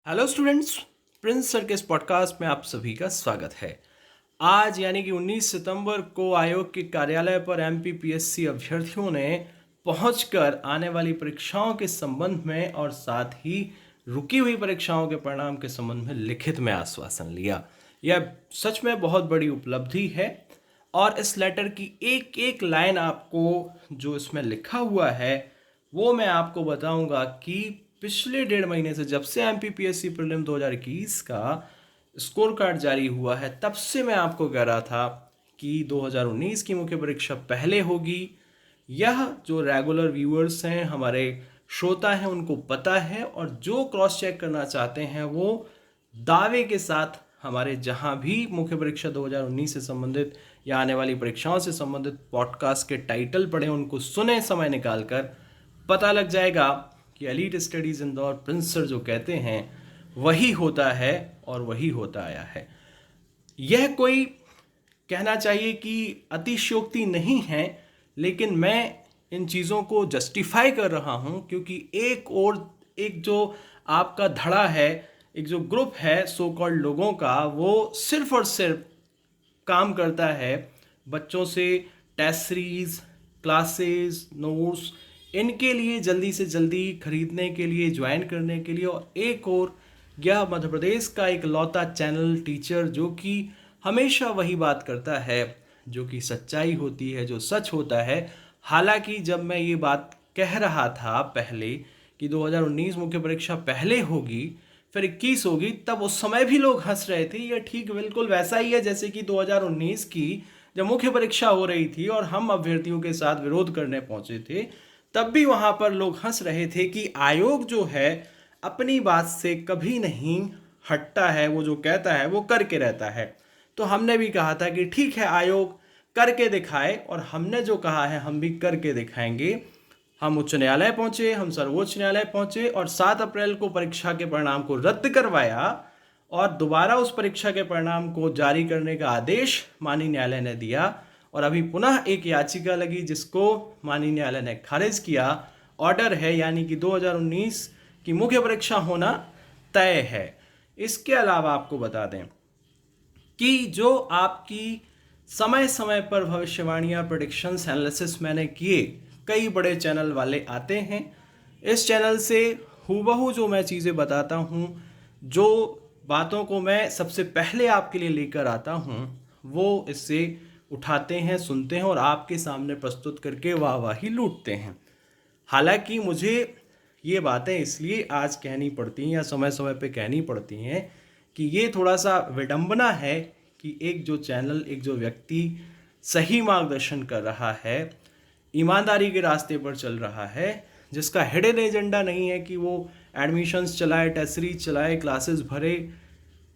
Hello students, Prince sir के इस podcast में आप सभी का स्वागत है। आज यानी कि 19 सितंबर को आयोग के कार्यालय पर एमपीपीएससी अभ्यर्थियों ने पहुंचकर आने वाली परीक्षाओं के संबंध में और साथ ही रुकी हुई परीक्षाओं के परिणाम के संबंध में लिखित में आश्वासन लिया। यह सच में बहुत बड़ी उपलब्धि है और इस लेटर की एक एक लाइन आपको जो इसमें लिखा हुआ है वो मैं आपको बताऊंगा कि पिछले 1.5 महीने से जब से एमपीपीएससी प्रीलिम 2021 का स्कोर कार्ड जारी हुआ है तब से मैं आपको कह रहा था कि 2019 की मुख्य परीक्षा पहले होगी। यह जो रेगुलर व्यूअर्स हैं, हमारे श्रोता हैं, उनको पता है और जो क्रॉस चेक करना चाहते हैं वो दावे के साथ हमारे जहां भी मुख्य परीक्षा 2019 से संबंधित या आने वाली परीक्षाओं से संबंधित पॉडकास्ट के टाइटल पढ़े, उनको सुने समय निकालकर पता लग जाएगा कि elite studies Indore Prince sir जो कहते हैं वही होता है और वही होता आया है। यह कोई कहना चाहिए कि अतिशयोक्ति नहीं है, लेकिन मैं इन चीज़ों को जस्टिफाई कर रहा हूं क्योंकि एक जो आपका धड़ा है, एक जो ग्रुप है सो कॉल्ड लोगों का, वो सिर्फ और सिर्फ काम करता है बच्चों से टेस्ट सीरीज, क्लासेस, नोट्स इनके लिए जल्दी से जल्दी खरीदने के लिए, ज्वाइन करने के लिए। और एक और यह मध्य प्रदेश का एक लौता चैनल टीचर जो कि हमेशा वही बात करता है जो कि सच्चाई होती है, जो सच होता है। हालांकि जब मैं ये बात कह रहा था पहले कि 2019 मुख्य परीक्षा पहले होगी फिर 21 होगी, तब उस समय भी लोग हंस रहे थे। यह ठीक बिल्कुल वैसा ही है जैसे कि 2019 की जब मुख्य परीक्षा हो रही थी और हम अभ्यर्थियों के साथ विरोध करने पहुंचे थे, तब भी वहां पर लोग हंस रहे थे कि आयोग जो है अपनी बात से कभी नहीं हटता है, वो जो कहता है वो करके रहता है। तो हमने भी कहा था कि ठीक है, आयोग करके दिखाए, और हमने जो कहा है हम भी करके दिखाएंगे। हम उच्च न्यायालय पहुंचे, हम सर्वोच्च न्यायालय पहुंचे और 7 अप्रैल को परीक्षा के परिणाम को रद्द करवाया और दोबारा उस परीक्षा के परिणाम को जारी करने का आदेश माननीय न्यायालय ने दिया। और अभी पुनः एक याचिका लगी जिसको माननीय न्यायालय ने खारिज किया। ऑर्डर है, यानी कि 2019 की मुख्य परीक्षा होना तय है। इसके अलावा आपको बता दें कि जो आपकी समय समय पर भविष्यवाणियां, प्रेडिक्शंस, एनालिसिस मैंने किए, कई बड़े चैनल वाले आते हैं। इस चैनल से हूबहू जो मैं चीज़ें बताता हूँ, जो बातों को मैं सबसे पहले आपके लिए लेकर आता हूँ, वो इससे उठाते हैं, सुनते हैं और आपके सामने प्रस्तुत करके वाहवाही लूटते हैं। हालांकि मुझे ये बातें इसलिए आज कहनी पड़ती हैं या समय समय पे कहनी पड़ती हैं कि ये थोड़ा सा विडंबना है कि एक जो चैनल, एक जो व्यक्ति सही मार्गदर्शन कर रहा है, ईमानदारी के रास्ते पर चल रहा है, जिसका हिडन एजेंडा नहीं है कि वो एडमिशन्स चलाए, टेस्ट सीरीज चलाए, क्लासेस भरे।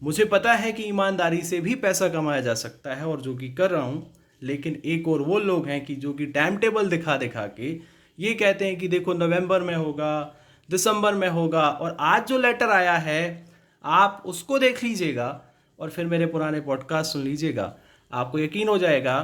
मुझे पता है कि ईमानदारी से भी पैसा कमाया जा सकता है और जो कि कर रहा हूँ, लेकिन एक और वो लोग हैं कि जो कि टाइम टेबल दिखा दिखा के ये कहते हैं कि देखो नवंबर में होगा, दिसंबर में होगा, और आज जो लेटर आया है आप उसको देख लीजिएगा और फिर मेरे पुराने पॉडकास्ट सुन लीजिएगा। आपको यकीन हो जाएगा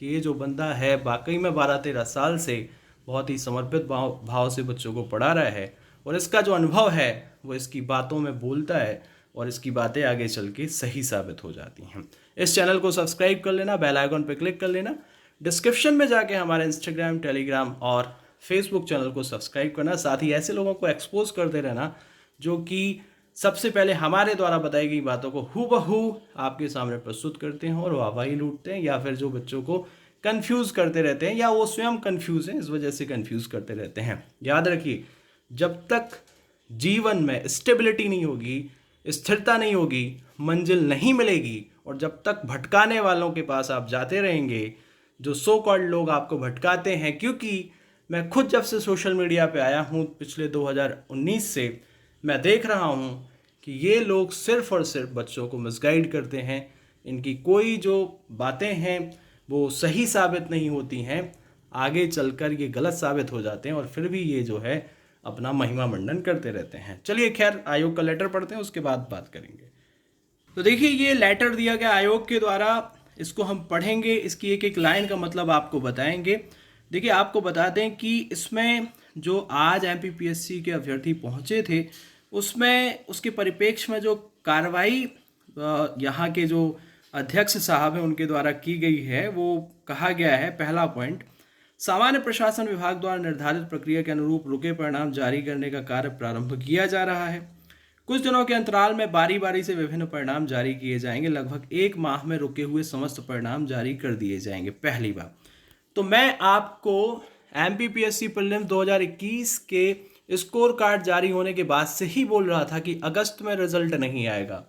कि ये जो बंदा है वाकई में 12-13 साल से बहुत ही समर्पित भाव से बच्चों को पढ़ा रहा है और इसका जो अनुभव है वो इसकी बातों में बोलता है और इसकी बातें आगे चल के सही साबित हो जाती हैं। इस चैनल को सब्सक्राइब कर लेना, बेल आइकन पर क्लिक कर लेना, डिस्क्रिप्शन में जाके हमारे इंस्टाग्राम, टेलीग्राम और फेसबुक चैनल को सब्सक्राइब करना। साथ ही ऐसे लोगों को एक्सपोज करते रहना जो कि सबसे पहले हमारे द्वारा बताई गई बातों को हूबहू आपके सामने प्रस्तुत करते हैं और वाहवाही लूटते हैं, या फिर जो बच्चों को कंफ्यूज करते रहते हैं या वो स्वयं कंफ्यूज हैं, इस वजह से कंफ्यूज करते रहते हैं। याद रखिए, जब तक जीवन में स्टेबिलिटी नहीं होगी, स्थिरता नहीं होगी, मंजिल नहीं मिलेगी, और जब तक भटकाने वालों के पास आप जाते रहेंगे, जो सो कॉल्ड लोग आपको भटकाते हैं, क्योंकि मैं खुद जब से सोशल मीडिया पे आया हूँ पिछले 2019 से, मैं देख रहा हूँ कि ये लोग सिर्फ और सिर्फ बच्चों को मिसगाइड करते हैं। इनकी कोई जो बातें हैं वो सही साबित नहीं होती हैं, आगे चलकर ये गलत साबित हो जाते हैं और फिर भी ये जो है अपना महिमा मंडन करते रहते हैं। चलिए खैर, आयोग का लेटर पढ़ते हैं, उसके बाद बात करेंगे। तो देखिए, ये लेटर दिया गया आयोग के द्वारा, इसको हम पढ़ेंगे, इसकी एक एक लाइन का मतलब आपको बताएंगे। देखिए, आपको बता दें कि इसमें जो आज एमपीपीएससी के अभ्यर्थी पहुंचे थे उसमें उसके परिप्रेक्ष्य में जो कार्रवाई यहाँ के जो अध्यक्ष साहब हैं उनके द्वारा की गई है, वो कहा गया है, पहला पॉइंट, सामान्य प्रशासन विभाग द्वारा निर्धारित प्रक्रिया के अनुरूप रुके परिणाम जारी करने का कार्य प्रारंभ किया जा रहा है। कुछ दिनों के अंतराल में बारी बारी से विभिन्न परिणाम जारी किए जाएंगे। लगभग 1 माह में रुके हुए समस्त परिणाम जारी कर दिए जाएंगे। पहली बार तो मैं आपको एमपीपीएससी प्रीलिम्स 2021 के स्कोर कार्ड जारी होने के बाद से ही बोल रहा था कि अगस्त में रिजल्ट नहीं आएगा।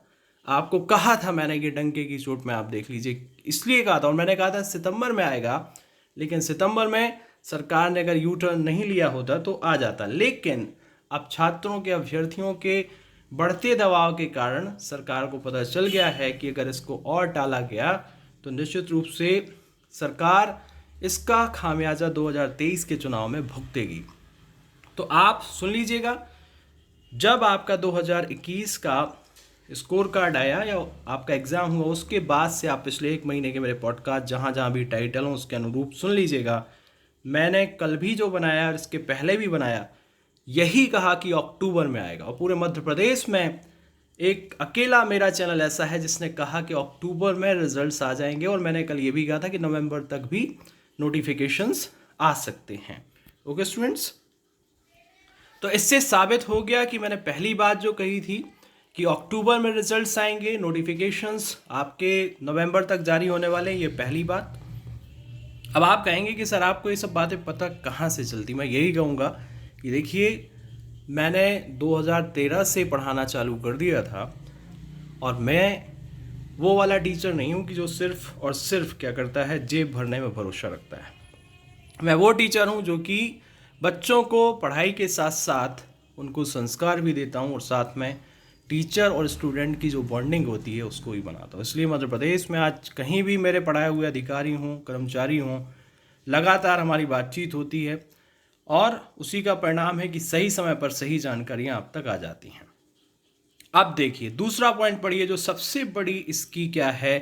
आपको कहा था मैंने कि डंके की चोट में आप देख लीजिए, इसलिए कहा था। और मैंने कहा था सितंबर में आएगा, लेकिन सितंबर में सरकार ने अगर यू टर्न नहीं लिया होता तो आ जाता। लेकिन अब छात्रों के, अभ्यर्थियों के बढ़ते दबाव के कारण सरकार को पता चल गया है कि अगर इसको और टाला गया तो निश्चित रूप से सरकार इसका खामियाजा 2023 के चुनाव में भुगतेगी। तो आप सुन लीजिएगा, जब आपका 2021 का स्कोर कार्ड आया या आपका एग्ज़ाम हुआ, उसके बाद से आप पिछले 1 महीने के मेरे पॉडकास्ट जहाँ जहाँ भी टाइटल हूँ उसके अनुरूप सुन लीजिएगा। मैंने कल भी जो बनाया और इसके पहले भी बनाया, यही कहा कि अक्टूबर में आएगा। और पूरे मध्य प्रदेश में एक अकेला मेरा चैनल ऐसा है जिसने कहा कि अक्टूबर में रिजल्ट्स आ जाएंगे। और मैंने कल ये भी कहा था कि नवंबर तक भी नोटिफिकेशंस आ सकते हैं। ओके स्टूडेंट्स, तो इससे साबित हो गया कि मैंने पहली बात जो कही थी कि अक्टूबर में रिजल्ट्स आएंगे, नोटिफिकेशंस आपके नवंबर तक जारी होने वाले हैं, ये पहली बात। अब आप कहेंगे कि सर आपको ये सब बातें पता कहाँ से चलती। मैं यही कहूँगा कि देखिए, मैंने 2013 से पढ़ाना चालू कर दिया था और मैं वो वाला टीचर नहीं हूँ कि जो सिर्फ और सिर्फ क्या करता है, जेब भरने में भरोसा रखता है। मैं वो टीचर हूँ जो कि बच्चों को पढ़ाई के साथ साथ उनको संस्कार भी देता हूँ और साथ में टीचर और स्टूडेंट की जो बॉन्डिंग होती है उसको भी बनाता हूँ। इसलिए मध्य प्रदेश में आज कहीं भी मेरे पढ़ाए हुए अधिकारी हों, कर्मचारी हों, लगातार हमारी बातचीत होती है और उसी का परिणाम है कि सही समय पर सही जानकारियाँ आप तक आ जाती हैं। अब देखिए, दूसरा पॉइंट पढ़िए, जो सबसे बड़ी इसकी क्या है,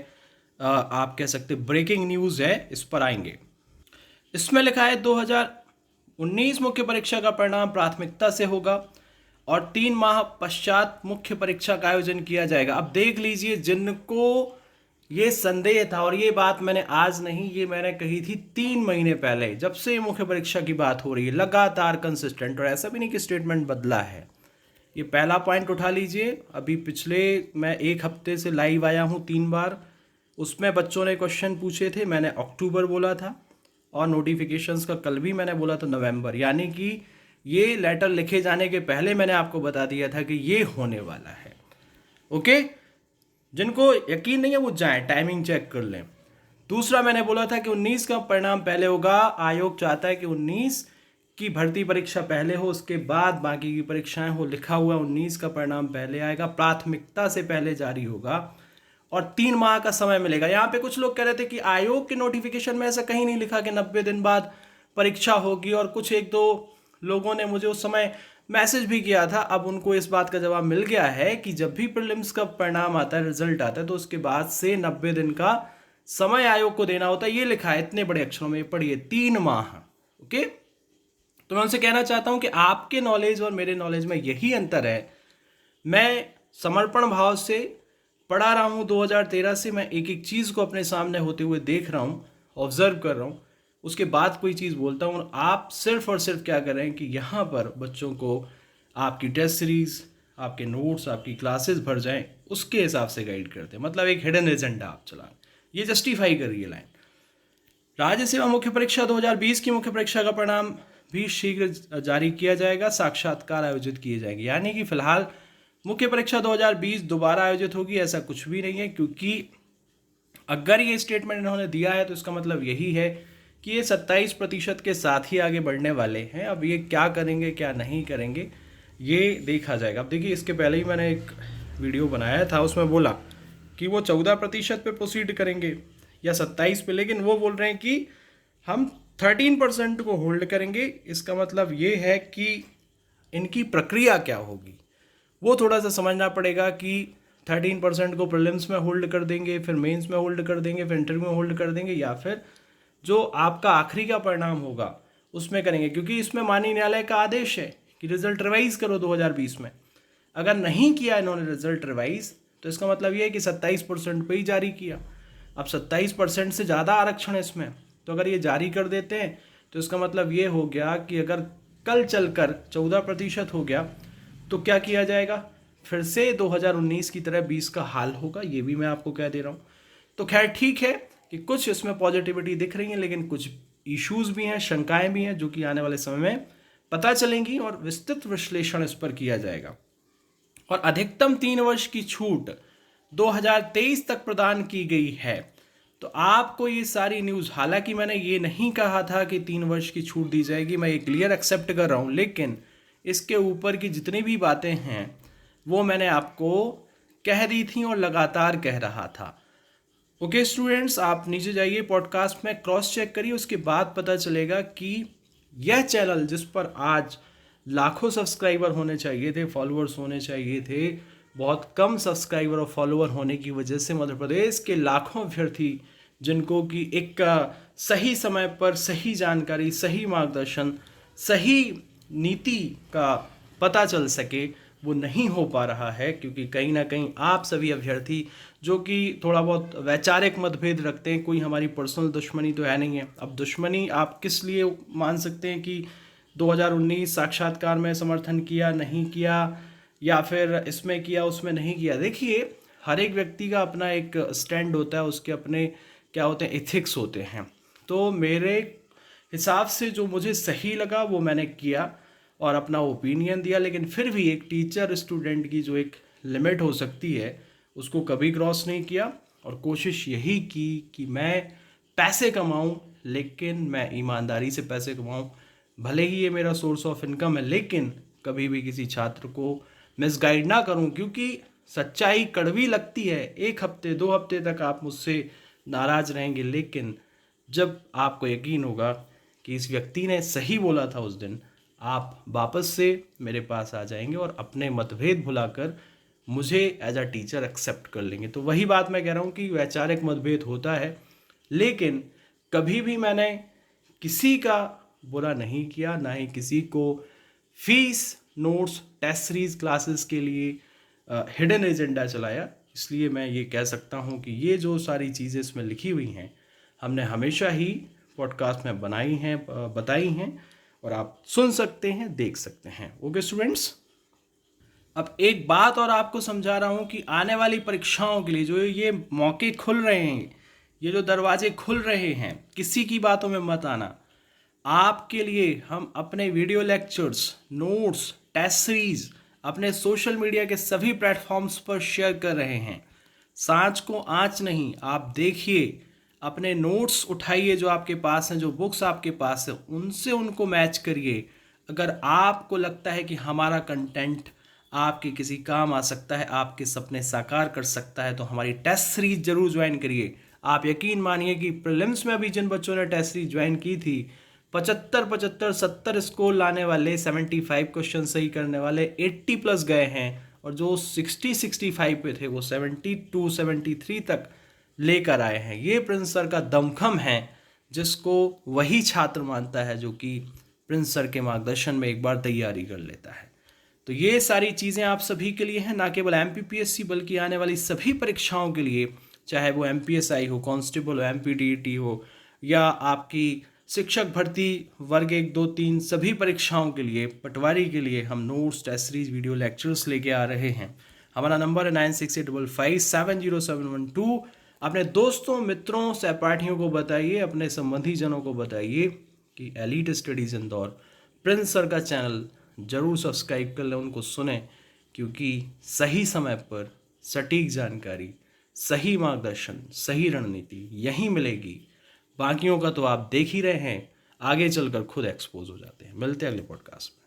आप कह सकते ब्रेकिंग न्यूज़ है, इस पर आएंगे। इसमें लिखा है 2019 मुख्य परीक्षा का परिणाम प्राथमिकता से होगा और 3 माह पश्चात मुख्य परीक्षा का आयोजन किया जाएगा। अब देख लीजिए, जिनको ये संदेह था, और ये बात मैंने आज नहीं, ये मैंने कही थी 3 महीने पहले, जब से मुख्य परीक्षा की बात हो रही है, लगातार कंसिस्टेंट, और ऐसा भी नहीं कि स्टेटमेंट बदला है। ये पहला पॉइंट उठा लीजिए। अभी पिछले मैं 1 हफ्ते से लाइव आया हूँ 3 बार, उसमें बच्चों ने क्वेश्चन पूछे थे, मैंने अक्टूबर बोला था और नोटिफिकेशंस का कल भी मैंने बोला था नवंबर। यानी कि ये लेटर लिखे जाने के पहले मैंने आपको बता दिया था कि ये होने वाला है। ओके, जिनको यकीन नहीं है वो जाएं, टाइमिंग चेक कर लें। दूसरा, मैंने बोला था कि 19 का परिणाम पहले होगा। आयोग चाहता है कि 19 की भर्ती परीक्षा पहले हो, उसके बाद बाकी की परीक्षाएं हो। लिखा हुआ 19 का परिणाम पहले आएगा, प्राथमिकता से पहले जारी होगा और 3 माह का समय मिलेगा। यहाँ पे कुछ लोग कह रहे थे कि आयोग के नोटिफिकेशन में ऐसा कहीं नहीं लिखा कि 90 दिन बाद परीक्षा होगी, और कुछ 1-2 लोगों ने मुझे उस समय मैसेज भी किया था। अब उनको इस बात का जवाब मिल गया है कि जब भी प्रीलिम्स का परिणाम आता है, रिजल्ट आता है, तो उसके बाद से 90 दिन का समय आयोग को देना होता है। ये लिखा है इतने बड़े अक्षरों में, पढ़िए, 3 माह। ओके, तो मैं उनसे कहना चाहता हूं कि आपके नॉलेज और मेरे नॉलेज में यही अंतर है। मैं समर्पण भाव से पढ़ा रहा हूं 2013 से, मैं एक एक चीज़ को अपने सामने होते हुए देख रहा हूं, ऑब्जर्व कर रहा हूं, उसके बाद कोई चीज़ बोलता हूँ। आप सिर्फ और सिर्फ क्या कर रहे हैं कि यहाँ पर बच्चों को आपकी टेस्ट सीरीज़, आपके नोट्स, आपकी क्लासेस भर जाएं, उसके हिसाब से गाइड करते हैं। मतलब एक हिडन एजेंडा आप चलाएं, ये जस्टिफाई कर रही है लाइन। राज्य सेवा मुख्य परीक्षा 2020 की मुख्य परीक्षा का परिणाम भी शीघ्र जारी किया जाएगा, साक्षात्कार आयोजित किए जाएंगे। यानी कि फिलहाल मुख्य परीक्षा 2020 दोबारा आयोजित होगी, ऐसा कुछ भी नहीं है। क्योंकि अगर ये स्टेटमेंट इन्होंने दिया है तो इसका मतलब यही है कि ये 27% के साथ ही आगे बढ़ने वाले हैं। अब ये क्या करेंगे क्या नहीं करेंगे ये देखा जाएगा। अब देखिए, इसके पहले ही मैंने एक वीडियो बनाया था, उसमें बोला कि वो 14% पे प्रोसीड करेंगे या 27 पे, लेकिन वो बोल रहे हैं कि हम 13% को होल्ड करेंगे। इसका मतलब ये है कि इनकी प्रक्रिया क्या होगी वो थोड़ा सा समझना पड़ेगा कि 13% को प्रीलिम्स में होल्ड कर देंगे, फिर मेंस में होल्ड कर देंगे, फिर इंटरव्यू में होल्ड कर देंगे, या फिर जो आपका आखिरी का परिणाम होगा उसमें करेंगे। क्योंकि इसमें माननीय न्यायालय का आदेश है कि रिजल्ट रिवाइज करो 2020 में। अगर नहीं किया इन्होंने रिजल्ट रिवाइज तो इसका मतलब ये है कि 27% पे ही जारी किया। अब 27% से ज़्यादा आरक्षण है इसमें, तो अगर ये जारी कर देते हैं तो इसका मतलब ये हो गया कि अगर कल चलकर 14% हो गया तो क्या किया जाएगा, फिर से 2019 की तरह 20 का हाल होगा। ये भी मैं आपको कह दे रहा हूँ। तो खैर ठीक है कि कुछ इसमें पॉजिटिविटी दिख रही है, लेकिन कुछ इश्यूज भी हैं, शंकाएं भी हैं, जो कि आने वाले समय में पता चलेंगी और विस्तृत विश्लेषण इस पर किया जाएगा। और अधिकतम 3 वर्ष की छूट 2023 तक प्रदान की गई है। तो आपको ये सारी न्यूज़, हालांकि मैंने ये नहीं कहा था कि 3 वर्ष की छूट दी जाएगी, मैं ये क्लियर एक्सेप्ट कर रहा हूँ, लेकिन इसके ऊपर की जितनी भी बातें हैं वो मैंने आपको कह दी थी और लगातार कह रहा था। ओके स्टूडेंट्स, आप नीचे जाइए, पॉडकास्ट में क्रॉस चेक करिए, उसके बाद पता चलेगा कि यह चैनल जिस पर आज लाखों सब्सक्राइबर होने चाहिए थे, फॉलोअर्स होने चाहिए थे, बहुत कम सब्सक्राइबर और फॉलोअर होने की वजह से मध्य प्रदेश के लाखों अभ्यर्थी जिनको कि एक सही समय पर सही जानकारी, सही मार्गदर्शन, सही नीति का पता चल सके, वो नहीं हो पा रहा है। क्योंकि कहीं ना कहीं आप सभी अभ्यर्थी जो कि थोड़ा बहुत वैचारिक मतभेद रखते हैं, कोई हमारी पर्सनल दुश्मनी तो है नहीं है। अब दुश्मनी आप किस लिए मान सकते हैं कि 2019 साक्षात्कार में समर्थन किया, नहीं किया, या फिर इसमें किया, उसमें नहीं किया। देखिए, हर एक व्यक्ति का अपना एक स्टैंड होता है, उसके अपने क्या होते हैं, एथिक्स होते हैं। तो मेरे हिसाब से जो मुझे सही लगा वो मैंने किया और अपना ओपिनियन दिया, लेकिन फिर भी एक टीचर स्टूडेंट की जो एक लिमिट हो सकती है उसको कभी क्रॉस नहीं किया। और कोशिश यही की कि मैं पैसे कमाऊं, लेकिन मैं ईमानदारी से पैसे कमाऊं। भले ही ये मेरा सोर्स ऑफ इनकम है, लेकिन कभी भी किसी छात्र को मिसगाइड ना करूं, क्योंकि सच्चाई कड़वी लगती है। 1 हफ्ते 2 हफ्ते तक आप मुझसे नाराज रहेंगे, लेकिन जब आपको यकीन होगा कि इस व्यक्ति ने सही बोला था उस दिन, आप वापस से मेरे पास आ जाएंगे और अपने मतभेद भुलाकर मुझे एज अ टीचर एक्सेप्ट कर लेंगे। तो वही बात मैं कह रहा हूँ कि वैचारिक मतभेद होता है, लेकिन कभी भी मैंने किसी का बुरा नहीं किया, ना ही किसी को fees, notes, test series classes के लिए हिडन एजेंडा चलाया। इसलिए मैं ये कह सकता हूँ कि ये जो सारी चीज़ें इसमें लिखी हुई हैं हमने हमेशा ही पॉडकास्ट में बनाई हैं, बताई हैं, और आप सुन सकते हैं, देख सकते हैं। ओके स्टूडेंट्स, अब एक बात और आपको समझा रहा हूँ कि आने वाली परीक्षाओं के लिए जो ये मौके खुल रहे हैं, ये जो दरवाजे खुल रहे हैं, किसी की बातों में मत आना। आपके लिए हम अपने video lectures, notes, test series अपने सोशल मीडिया के सभी प्लेटफॉर्म्स पर शेयर कर रहे हैं। सांच को आँच नहीं, आप देखिए, अपने नोट्स उठाइए जो आपके पास हैं, जो बुक्स आपके पास है, उनसे उनको मैच करिए। अगर आपको लगता है कि हमारा कंटेंट आपके किसी काम आ सकता है, आपके सपने साकार कर सकता है, तो हमारी टेस्ट सीरीज जरूर ज्वाइन करिए। आप यकीन मानिए कि प्रीलिम्स में अभी जिन बच्चों ने टेस्ट सीरीज ज्वाइन की थी, 75 70 स्कोर लाने वाले, 75 क्वेश्चन सही करने वाले 80+ गए हैं, और जो 60 65 पे थे वो 72 73 तक लेकर आए हैं। ये प्रिंस सर का दमखम है, जिसको वही छात्र मानता है जो कि प्रिंस सर के मार्गदर्शन में एक बार तैयारी कर लेता है। तो ये सारी चीज़ें आप सभी के लिए हैं, ना केवल MPPSC बल्कि आने वाली सभी परीक्षाओं के लिए, चाहे वो MPSI हो, कांस्टेबल हो, MPDET हो, या आपकी शिक्षक भर्ती वर्ग 1 2 3 सभी परीक्षाओं के लिए, पटवारी के लिए हम notes, test series, video lectures लेके आ रहे हैं। हमारा नंबर है 9685570712। अपने दोस्तों, मित्रों, सहपाठियों को बताइए, अपने संबंधी जनों को बताइए कि elite studies Indore Prince sir का चैनल जरूर सब्सक्राइब कर लें, उनको सुने, क्योंकि सही समय पर सटीक जानकारी, सही मार्गदर्शन, सही रणनीति यहीं मिलेगी। बाकियों का तो आप देख ही रहे हैं, आगे चलकर खुद एक्सपोज हो जाते हैं। मिलते हैं अगले पॉडकास्ट में।